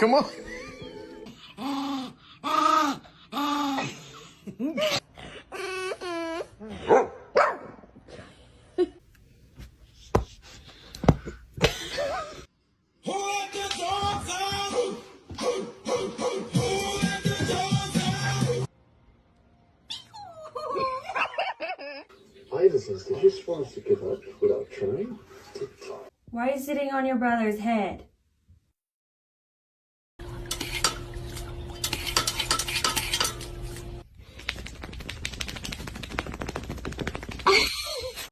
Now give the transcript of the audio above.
Come on. Did you just want us to give up without trying? Why are you sitting on your brother's head?